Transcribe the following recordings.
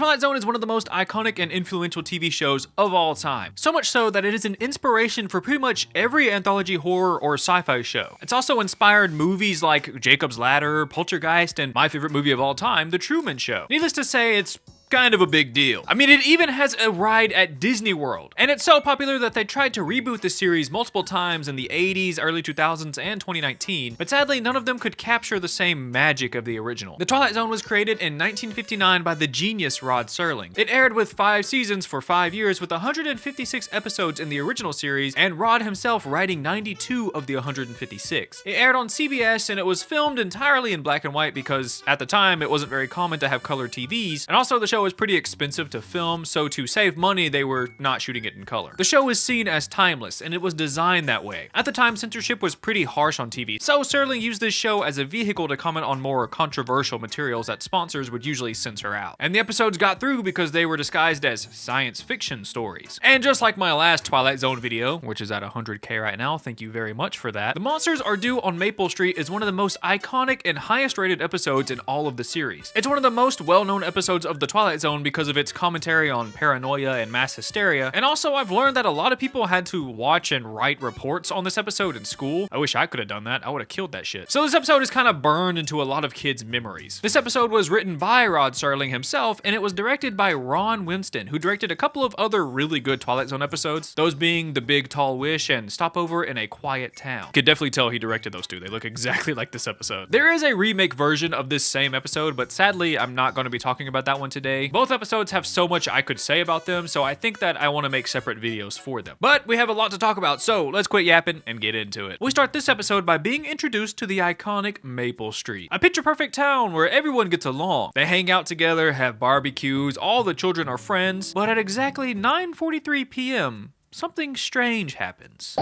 Twilight Zone is one of the most iconic and influential TV shows of all time. So much so that it is an inspiration for pretty much every anthology horror or sci-fi show. It's also inspired movies like Jacob's Ladder, Poltergeist, and my favorite movie of all time, The Truman Show. Needless to say, it's kind of a big deal. I mean, it even has a ride at Disney World. And it's so popular that they tried to reboot the series multiple times in the 80s, early 2000s, and 2019, but sadly none of them could capture the same magic of the original. The Twilight Zone was created in 1959 by the genius Rod Serling. It aired with 5 seasons for 5 years with 156 episodes in the original series, and Rod himself writing 92 of the 156. It aired on CBS, and it was filmed entirely in black and white because at the time it wasn't very common to have color TVs, and also the show was pretty expensive to film, so to save money they were not shooting it in color. The show is seen as timeless, and it was designed that way. At the time, censorship was pretty harsh on TV, so Serling used this show as a vehicle to comment on more controversial materials that sponsors would usually censor out. And the episodes got through because they were disguised as science fiction stories. And just like my last Twilight Zone video, which is at 100K right now, thank you very much for that, The Monsters Are Due on Maple Street is one of the most iconic and highest rated episodes in all of the series. It's one of the most well-known episodes of the Twilight Zone because of its commentary on paranoia and mass hysteria, and also I've learned that a lot of people had to watch and write reports on this episode in school. I wish I could have done that. I would have killed that shit. So this episode is kind of burned into a lot of kids' memories. This episode was written by Rod Serling himself, and it was directed by Ron Winston, who directed a couple of other really good Twilight Zone episodes, those being The Big Tall Wish and Stopover in a Quiet Town. You could definitely tell he directed those two. They look exactly like this episode. There is a remake version of this same episode, but sadly I'm not going to be talking about that one today. Both episodes have so much I could say about them, so I think that I want to make separate videos for them. But we have a lot to talk about, so let's quit yapping and get into it. We start this episode by being introduced to the iconic Maple Street, a picture-perfect town where everyone gets along. They hang out together, have barbecues, all the children are friends, but at exactly 9:43 p.m., something strange happens.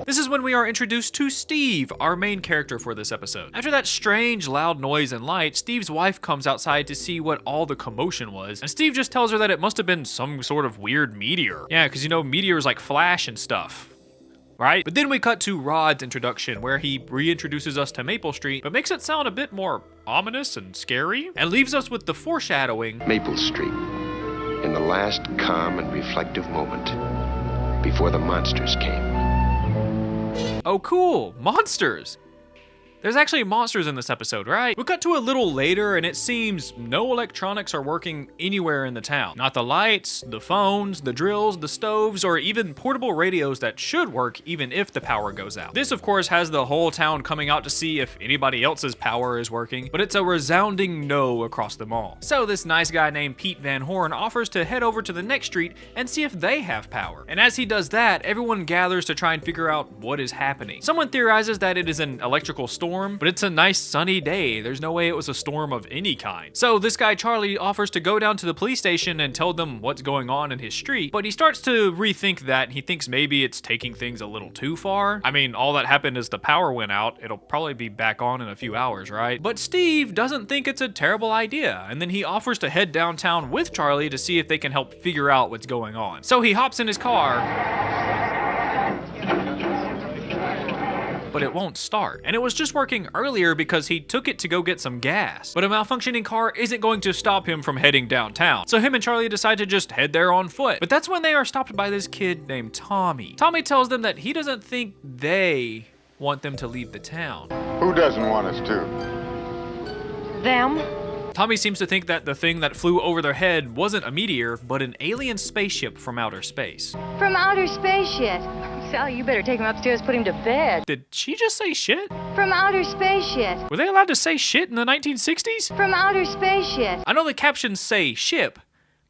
This is when we are introduced to Steve, our main character for this episode. After that strange loud noise and light, Steve's wife comes outside to see what all the commotion was, and Steve just tells her that it must have been some sort of weird meteor. Yeah, because you know meteors like flash and stuff, right? But then we cut to Rod's introduction, where he reintroduces us to Maple Street, but makes it sound a bit more ominous and scary, and leaves us with the foreshadowing. Maple Street, in the last calm and reflective moment, before the monsters came. Oh cool, monsters! There's actually monsters in this episode, right? We cut to a little later and it seems no electronics are working anywhere in the town. Not the lights, the phones, the drills, the stoves, or even portable radios that should work even if the power goes out. This of course has the whole town coming out to see if anybody else's power is working, but it's a resounding no across them all. So this nice guy named Pete Van Horn offers to head over to the next street and see if they have power. And as he does that, everyone gathers to try and figure out what is happening. Someone theorizes that it is an electrical storm, but it's a nice sunny day. There's no way it was a storm of any kind. So this guy Charlie offers to go down to the police station and tell them what's going on in his street, but he starts to rethink that, and he thinks maybe it's taking things a little too far. I mean, all that happened is the power went out. It'll probably be back on in a few hours, right? But Steve doesn't think it's a terrible idea, and then he offers to head downtown with Charlie to see if they can help figure out what's going on. So he hops in his car, but it won't start. And it was just working earlier because he took it to go get some gas. But a malfunctioning car isn't going to stop him from heading downtown. So him and Charlie decide to just head there on foot. But that's when they are stopped by this kid named Tommy. Tommy tells them that he doesn't think they want them to leave the town. Who doesn't want us to? Them? Tommy seems to think that the thing that flew over their head wasn't a meteor, but an alien spaceship from outer space. From outer space shit. Sally, you better take him upstairs, put him to bed. Did she just say shit? From outer space shit. Were they allowed to say shit in the 1960s? From outer space shit. I know the captions say ship,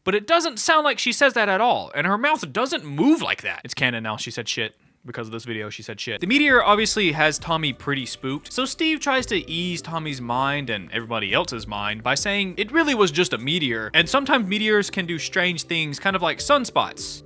but it doesn't sound like she says that at all, and her mouth doesn't move like that. It's canon now, she said shit. Because of this video, she said shit. The meteor obviously has Tommy pretty spooked, so Steve tries to ease Tommy's mind and everybody else's mind by saying it really was just a meteor, and sometimes meteors can do strange things, kind of like sunspots.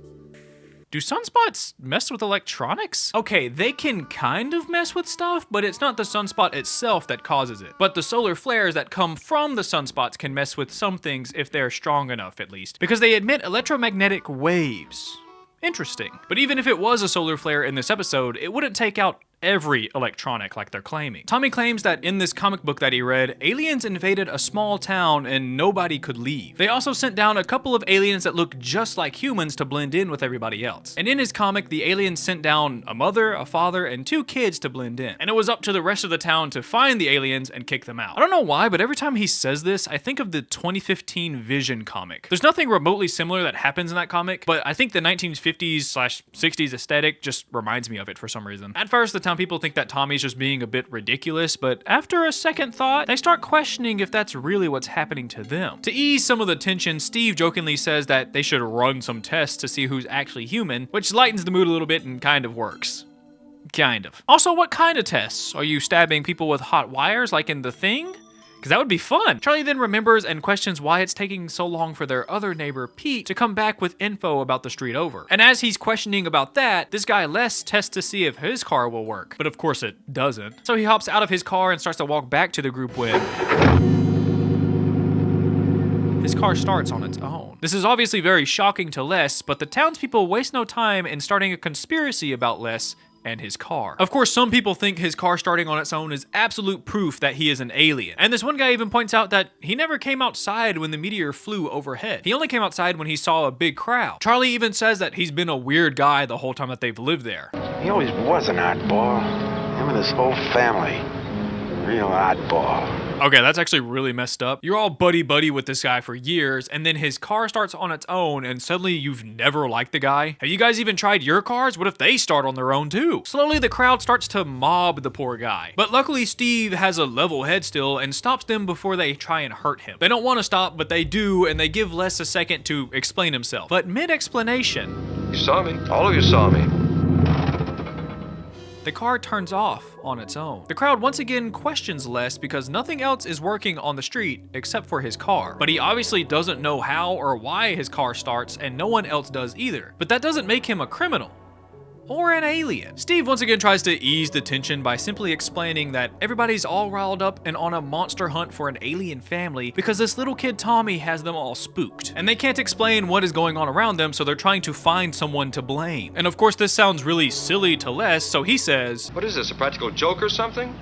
Do sunspots mess with electronics? Okay, they can kind of mess with stuff, but it's not the sunspot itself that causes it. But the solar flares that come from the sunspots can mess with some things if they're strong enough, at least, because they emit electromagnetic waves. Interesting. But even if it was a solar flare in this episode, it wouldn't take out every electronic like they're claiming. Tommy claims that in this comic book that he read, aliens invaded a small town and nobody could leave. They also sent down a couple of aliens that look just like humans to blend in with everybody else. And in his comic, the aliens sent down a mother, a father, and 2 kids to blend in. And it was up to the rest of the town to find the aliens and kick them out. I don't know why, but every time he says this, I think of the 2015 Vision comic. There's nothing remotely similar that happens in that comic, but I think the 1950s/60s aesthetic just reminds me of it for some reason. At first, the town people think that Tommy's just being a bit ridiculous, but after a second thought, they start questioning if that's really what's happening to them. To ease some of the tension, Steve jokingly says that they should run some tests to see who's actually human, which lightens the mood a little bit and kind of works. Kind of. Also, what kind of tests? Are you stabbing people with hot wires like in The Thing? Because that would be fun. Charlie then remembers and questions why it's taking so long for their other neighbor, Pete, to come back with info about the street over. And as he's questioning about that, this guy Les tests to see if his car will work. But of course it doesn't. So he hops out of his car and starts to walk back to the group with... his car starts on its own. This is obviously very shocking to Les, but the townspeople waste no time in starting a conspiracy about Les and his car. Of course, some people think his car starting on its own is absolute proof that he is an alien. And this one guy even points out that he never came outside when the meteor flew overhead. He only came outside when he saw a big crowd. Charlie even says that he's been a weird guy the whole time that they've lived there. He always was an oddball. Him and his whole family. Real oddball. Okay, that's actually really messed up. You're all buddy-buddy with this guy for years, and then his car starts on its own, and suddenly you've never liked the guy? Have you guys even tried your cars? What if they start on their own too? Slowly, the crowd starts to mob the poor guy. But luckily, Steve has a level head still and stops them before they try and hurt him. They don't want to stop, but they do, and they give Les a second to explain himself. But mid-explanation... You saw me. All of you saw me. the car turns off on its own. The crowd once again questions Les because nothing else is working on the street except for his car. But he obviously doesn't know how or why his car starts, and no one else does either. But that doesn't make him a criminal. Or an alien. Steve once again tries to ease the tension by simply explaining that everybody's all riled up and on a monster hunt for an alien family because this little kid Tommy has them all spooked. And they can't explain what is going on around them, so they're trying to find someone to blame. And of course this sounds really silly to Les, so he says, What is this, a practical joke or something?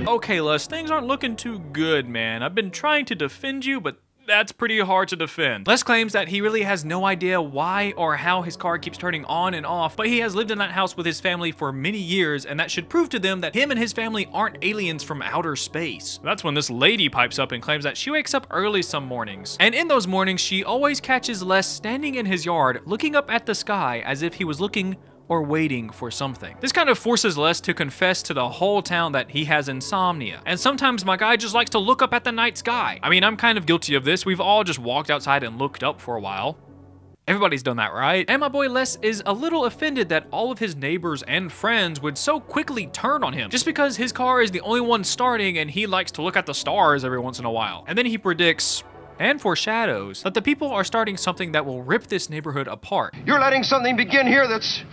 Okay Les, things aren't looking too good, man. I've been trying to defend you, but that's pretty hard to defend. Les claims that he really has no idea why or how his car keeps turning on and off, but he has lived in that house with his family for many years, and that should prove to them that him and his family aren't aliens from outer space. That's when this lady pipes up and claims that she wakes up early some mornings. And in those mornings, she always catches Les standing in his yard, looking up at the sky as if he was looking or waiting for something. This kind of forces Les to confess to the whole town that he has insomnia. And sometimes my guy just likes to look up at the night sky. I mean, I'm kind of guilty of this. We've all just walked outside and looked up for a while. Everybody's done that, right? And my boy Les is a little offended that all of his neighbors and friends would so quickly turn on him just because his car is the only one starting and he likes to look at the stars every once in a while. And then he predicts and foreshadows that the people are starting something that will rip this neighborhood apart. You're letting something begin here that's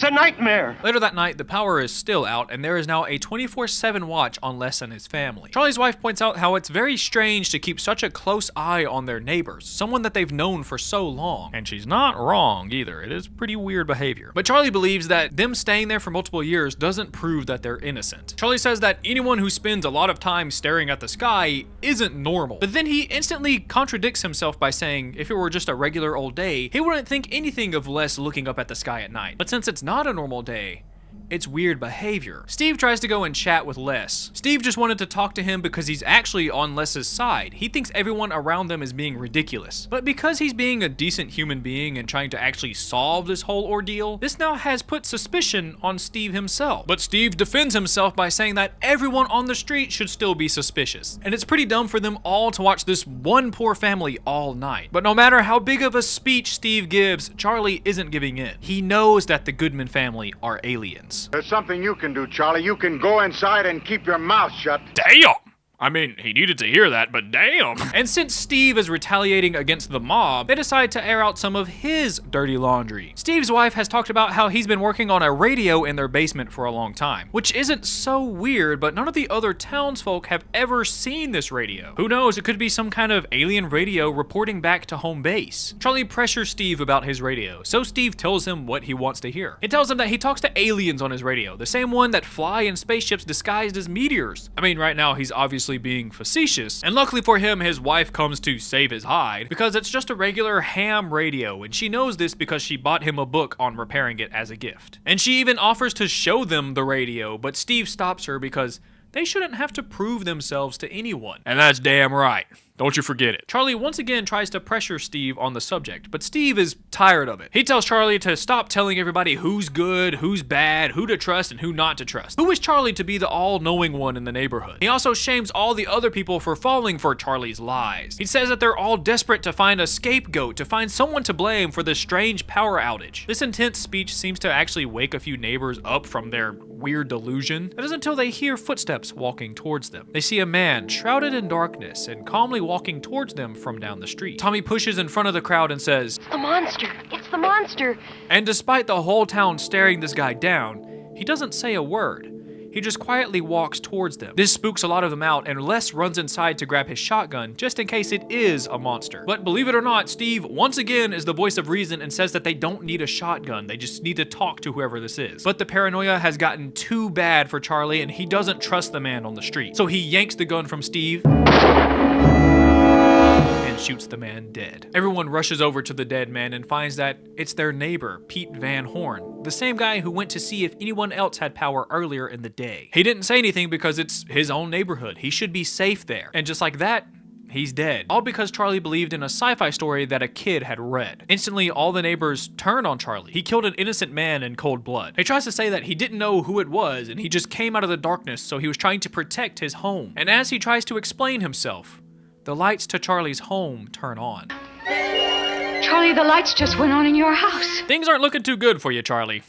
a nightmare. Later that night, the power is still out, and there is now a 24/7 watch on Les and his family. Charlie's wife points out how it's very strange to keep such a close eye on their neighbors, someone that they've known for so long. And she's not wrong either. It is pretty weird behavior. But Charlie believes that them staying there for multiple years doesn't prove that they're innocent. Charlie says that anyone who spends a lot of time staring at the sky isn't normal. But then he instantly contradicts himself by saying if it were just a regular old day, he wouldn't think anything of Les looking up at the sky at night. But since it's not a normal day, it's weird behavior. Steve tries to go and chat with Les. Steve just wanted to talk to him because he's actually on Les's side. He thinks everyone around them is being ridiculous. But because he's being a decent human being and trying to actually solve this whole ordeal, this now has put suspicion on Steve himself. But Steve defends himself by saying that everyone on the street should still be suspicious. And it's pretty dumb for them all to watch this one poor family all night. But no matter how big of a speech Steve gives, Charlie isn't giving in. He knows that the Goodman family are aliens. There's something you can do, Charlie. You can go inside and keep your mouth shut. Damn! I mean, he needed to hear that, but damn. And since Steve is retaliating against the mob, they decide to air out some of his dirty laundry. Steve's wife has talked about how he's been working on a radio in their basement for a long time, which isn't so weird, but none of the other townsfolk have ever seen this radio. Who knows, it could be some kind of alien radio reporting back to home base. Charlie pressures Steve about his radio, so Steve tells him what he wants to hear. He tells him that he talks to aliens on his radio, the same one that fly in spaceships disguised as meteors. I mean, right now he's obviously being facetious, and luckily for him, his wife comes to save his hide because it's just a regular ham radio, and she knows this because she bought him a book on repairing it as a gift. And she even offers to show them the radio, but Steve stops her because they shouldn't have to prove themselves to anyone. And that's damn right. Don't you forget it. Charlie once again tries to pressure Steve on the subject, but Steve is tired of it. He tells Charlie to stop telling everybody who's good, who's bad, who to trust, and who not to trust. Who is Charlie to be the all-knowing one in the neighborhood? He also shames all the other people for falling for Charlie's lies. He says that they're all desperate to find a scapegoat, to find someone to blame for this strange power outage. This intense speech seems to actually wake a few neighbors up from their weird delusion. It is until they hear footsteps walking towards them. They see a man shrouded in darkness and calmly walking towards them from down the street. Tommy pushes in front of the crowd and says, The monster! It's the monster! And despite the whole town staring this guy down, he doesn't say a word. He just quietly walks towards them. This spooks a lot of them out, and Les runs inside to grab his shotgun just in case it is a monster. But believe it or not, Steve once again is the voice of reason and says that they don't need a shotgun, they just need to talk to whoever this is. But the paranoia has gotten too bad for Charlie, and he doesn't trust the man on the street. So he yanks the gun from Steve and shoots the man dead. Everyone rushes over to the dead man and finds that it's their neighbor, Pete Van Horn, the same guy who went to see if anyone else had power earlier in the day. He didn't say anything because it's his own neighborhood. He should be safe there. And just like that, he's dead. All because Charlie believed in a sci-fi story that a kid had read. Instantly, all the neighbors turn on Charlie. He killed an innocent man in cold blood. He tries to say that he didn't know who it was and he just came out of the darkness, so he was trying to protect his home. And as he tries to explain himself, the lights to Charlie's home turn on. Charlie, the lights just went on in your house. Things aren't looking too good for you, Charlie.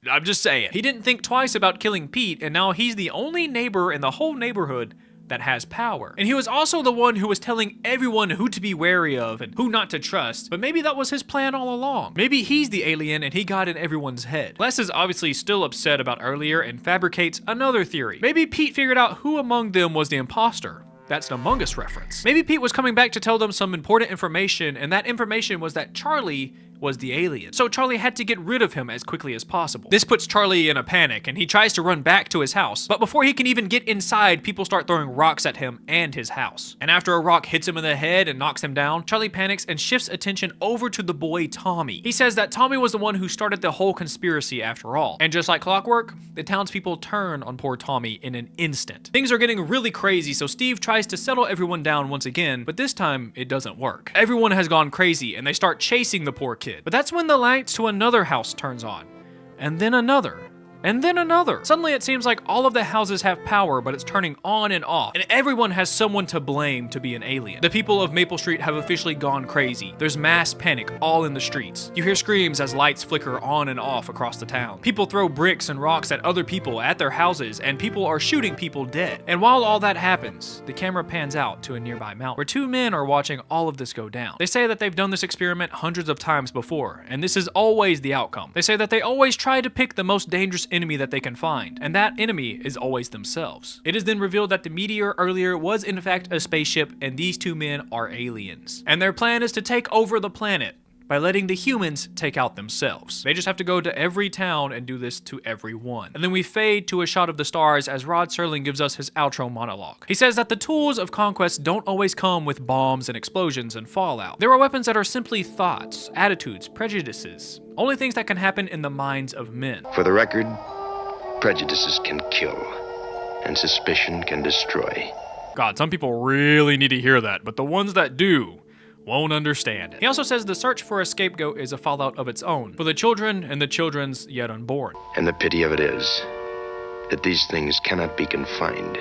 I'm just saying. He didn't think twice about killing Pete, and now he's the only neighbor in the whole neighborhood that has power. And he was also the one who was telling everyone who to be wary of and who not to trust, but maybe that was his plan all along. Maybe he's the alien and he got in everyone's head. Les is obviously still upset about earlier and fabricates another theory. Maybe Pete figured out who among them was the imposter. That's an Among Us reference. Maybe Pete was coming back to tell them some important information, and that information was that Charlie was the alien. So Charlie had to get rid of him as quickly as possible. This puts Charlie in a panic, and he tries to run back to his house. But before he can even get inside, people start throwing rocks at him and his house. And after a rock hits him in the head and knocks him down, Charlie panics and shifts attention over to the boy Tommy. He says that Tommy was the one who started the whole conspiracy after all. And just like clockwork, the townspeople turn on poor Tommy in an instant. Things are getting really crazy, so Steve tries to settle everyone down once again, but this time it doesn't work. Everyone has gone crazy, and they start chasing the poor kid. But that's when the lights to another house turns on, and then another. And then another. Suddenly it seems like all of the houses have power, but it's turning on and off, and everyone has someone to blame to be an alien. The people of Maple Street have officially gone crazy. There's mass panic all in the streets. You hear screams as lights flicker on and off across the town. People throw bricks and rocks at other people at their houses, and people are shooting people dead. And while all that happens, the camera pans out to a nearby mountain, where two men are watching all of this go down. They say that they've done this experiment hundreds of times before, and this is always the outcome. They say that they always try to pick the most dangerous enemy that they can find, and that enemy is always themselves. It is then revealed that the meteor earlier was in fact a spaceship, and these two men are aliens. And their plan is to take over the planet by letting the humans take out themselves. They just have to go to every town and do this to everyone. And then we fade to a shot of the stars as Rod Serling gives us his outro monologue. He says that the tools of conquest don't always come with bombs and explosions and fallout. There are weapons that are simply thoughts, attitudes, prejudices, only things that can happen in the minds of men. For the record, prejudices can kill, and suspicion can destroy. God, some people really need to hear that, but the ones that do won't understand it. He also says the search for a scapegoat is a fallout of its own, for the children and the children's yet unborn. And the pity of it is that these things cannot be confined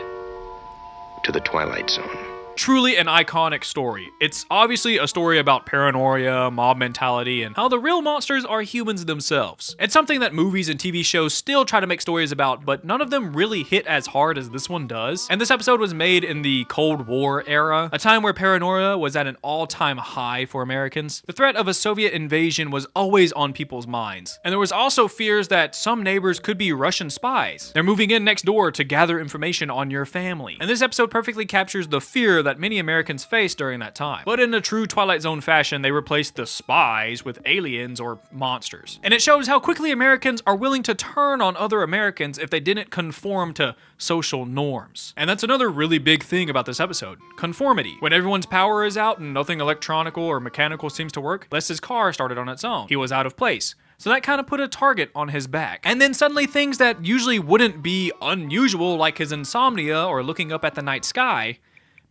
to the Twilight Zone. Truly an iconic story. It's obviously a story about paranoia, mob mentality, and how the real monsters are humans themselves. It's something that movies and TV shows still try to make stories about, but none of them really hit as hard as this one does. And this episode was made in the Cold War era, a time where paranoia was at an all-time high for Americans. The threat of a Soviet invasion was always on people's minds. And there was also fears that some neighbors could be Russian spies. They're moving in next door to gather information on your family. And this episode perfectly captures the fear that many Americans faced during that time. But in a true Twilight Zone fashion, they replaced the spies with aliens or monsters. And it shows how quickly Americans are willing to turn on other Americans if they didn't conform to social norms. And that's another really big thing about this episode. Conformity. When everyone's power is out and nothing electronical or mechanical seems to work, Les's car started on its own. He was out of place. So that kind of put a target on his back. And then suddenly things that usually wouldn't be unusual, like his insomnia or looking up at the night sky,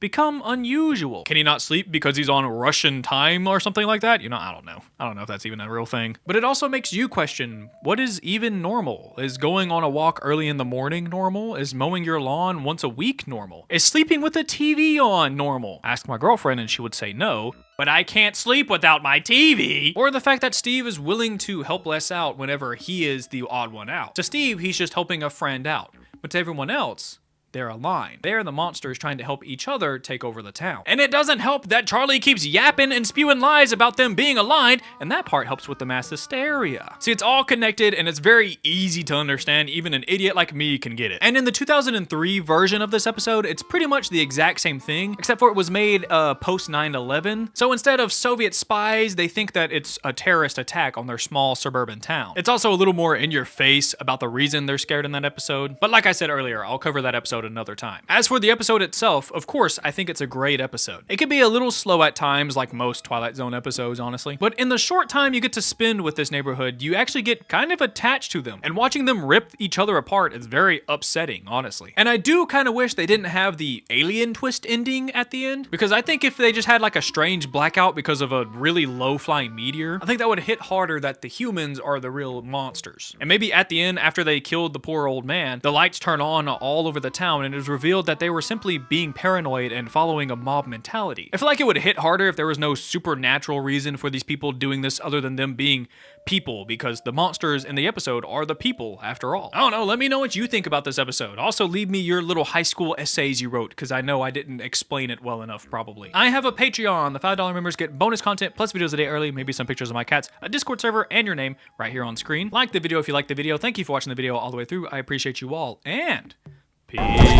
become unusual. Can he not sleep because he's on Russian time or something like that? You know, I don't know. I don't know if that's even a real thing. But it also makes you question, what is even normal? Is going on a walk early in the morning normal? Is mowing your lawn once a week normal? Is sleeping with the TV on normal? Ask my girlfriend and she would say no. But I can't sleep without my TV. Or the fact that Steve is willing to help Les out whenever he is the odd one out. To Steve, he's just helping a friend out. But to everyone else, they're aligned. They're the monsters trying to help each other take over the town. And it doesn't help that Charlie keeps yapping and spewing lies about them being aligned, and that part helps with the mass hysteria. See, it's all connected and it's very easy to understand. Even an idiot like me can get it. And in the 2003 version of this episode, it's pretty much the exact same thing, except for it was made post 9/11. So instead of Soviet spies, they think that it's a terrorist attack on their small suburban town. It's also a little more in your face about the reason they're scared in that episode. But like I said earlier, I'll cover that episode another time. As for the episode itself, of course, I think it's a great episode. It can be a little slow at times, like most Twilight Zone episodes, honestly. But in the short time you get to spend with this neighborhood, you actually get kind of attached to them. And watching them rip each other apart is very upsetting, honestly. And I do kind of wish they didn't have the alien twist ending at the end, because I think if they just had like a strange blackout because of a really low-flying meteor, I think that would hit harder that the humans are the real monsters. And maybe at the end, after they killed the poor old man, the lights turn on all over the town and it was revealed that they were simply being paranoid and following a mob mentality. I feel like it would hit harder if there was no supernatural reason for these people doing this other than them being people, because the monsters in the episode are the people after all. I don't know, let me know what you think about this episode. Also leave me your little high school essays you wrote, because I know I didn't explain it well enough probably. I have a Patreon. The $5 members get bonus content plus videos a day early, maybe some pictures of my cats, a Discord server, and your name right here on screen. Like the video if you like the video. Thank you for watching the video all the way through. I appreciate you all, and peace.